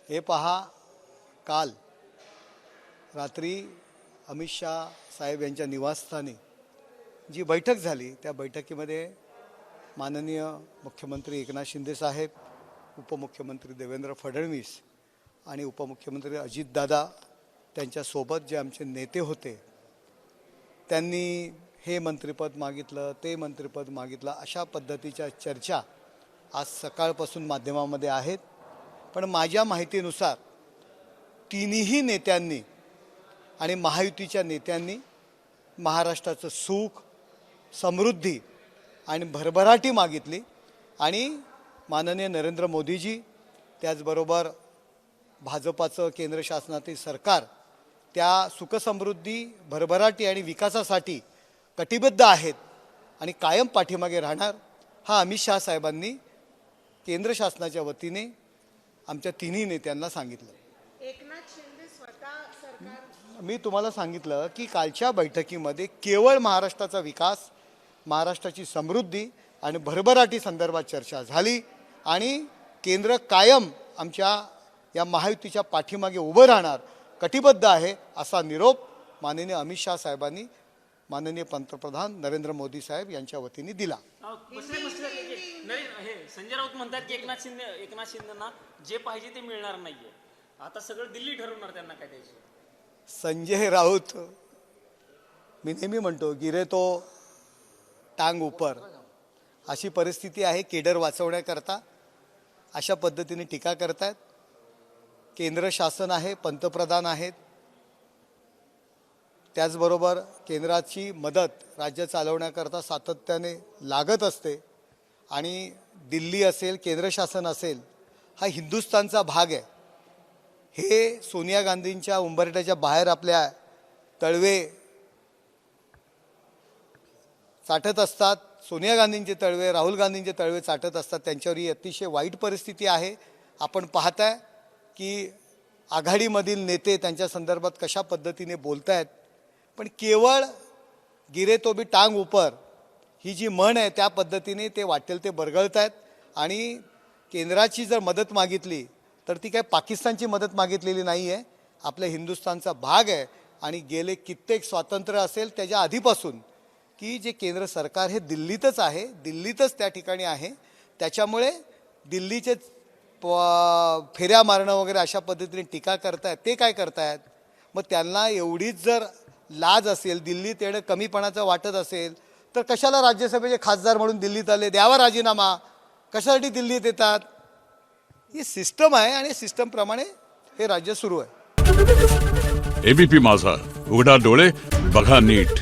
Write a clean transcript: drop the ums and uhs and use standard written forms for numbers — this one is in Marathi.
हे पहा, काल रात्री अमित शाह साहेब यांच्या निवासस्थानी जी बैठक झाली त्या बैठकीमध्ये माननीय मुख्यमंत्री एकनाथ शिंदे साहेब, उपमुख्यमंत्री देवेंद्र फडणवीस आणि उपमुख्यमंत्री अजितदादा त्यांच्यासोबत जे आमचे नेते होते त्यांनी हे मंत्रिपद मागितलं, ते मंत्रिपद मागितलं, अशा पद्धतीच्या चर्चा आज सकाळपासून माध्यमामध्ये आहेत। पण माझ्या माहितीनुसार तिन्ही नेत्यांनी आणि महायुतीच्या नेत्यांनी महाराष्ट्राचं सुख, समृद्धी आणि भरभराटी मागितली आणि माननीय नरेंद्र मोदीजी त्याचबरोबर भाजपाचं केंद्र शासनातील सरकार त्या सुखसमृद्धी, भरभराटी आणि विकासासाठी कटिबद्ध आहेत आणि कायम पाठीमागे राहणार, हा अमित शाह साहेबांनी केंद्र शासनाच्या वतीने आमच्या तिन्ही नेत्यांना सांगितलं। एकनाथ शिंदे स्वतः सरकार मी तुम्हाला सांगितलं की कालच्या बैठकीमध्ये केवळ महाराष्ट्राचा विकास, महाराष्ट्राची समृद्धी आणि भरभराटी संदर्भात चर्चा झाली आणि केंद्र कायम आमच्या या महायुतीच्या पाठीमागे उभं राहणार, कटिबद्ध आहे, असा निरोप माननीय अमित शाह साहेबांनी माननीय पंतप्रधान नरेंद्र मोदी साहेब यांच्या वतीने दिला। संजय राऊत म्हणतात की एकनाथ शिंदेना जे पाहिजे ते मिळणार नाहीये, आता सगळं दिल्ली ठरवणार त्यांना काय द्यायचं। संजय राऊत, मी नेहमी म्हणतो गिरे तो टांग ऊपर, अशी परिस्थिती आहे। केडर वाचवण्याकरता अशा पद्धतीने टीका करतात। केंद्र शासन आहे, पंतप्रधान आहेत, त्याचबरोबर केंद्राची मदत राज्य चालवण्याकरता सातत्याने लागत असते आणि दिल्ली असेल, केंद्र शासन असेल, हा हिंदुस्थानचा भाग आहे। हे सोनिया गांधींच्या उंबरठ्याच्या बाहेर आपल्या तळवे चाटत असतात, सोनिया गांधींचे तळवे, राहुल गांधींचे तळवे चाटत असतात। त्यांच्यावर ही अतिशय वाईट परिस्थिती आहे। आपण पाहताय की आघाडीमधील नेते त्यांच्या संदर्भात कशा पद्धतीने बोलत आहेत, पण केवळ गिरे तो भी टांग ऊपर ही जी म्हण आहे त्या पद्धतीने ते वाटेल ते बरगळत आहेत आणि केंद्राची जर मदत मागितली तर ती काय पाकिस्तानची मदत मागितलेली नाही आहे, आपल्या हिंदुस्थानचा भाग आहे। आणि गेले कित्येक स्वातंत्र्य असेल त्याच्या आधीपासून की जे केंद्र सरकार हे दिल्लीतच आहे, दिल्लीतच त्या ठिकाणी आहे, त्याच्यामुळे दिल्लीचे फेऱ्या मारणं वगैरे अशा पद्धतीने टीका करतायत। ते काय करतायत? मग त्यांना एवढीच जर लाज असेल, दिल्लीत येणं कमीपणाचं वाटत असेल तर कशाला राज्यसभेचे खासदार म्हणून दिल्लीत आले? द्यावा राजीनामा, कशासाठी दिल्लीत येतात? ही सिस्टम आहे आणि सिस्टमप्रमाणे हे राज्य सुरू आहे। एबीपी माझा, उघडा डोळे बघा नीट।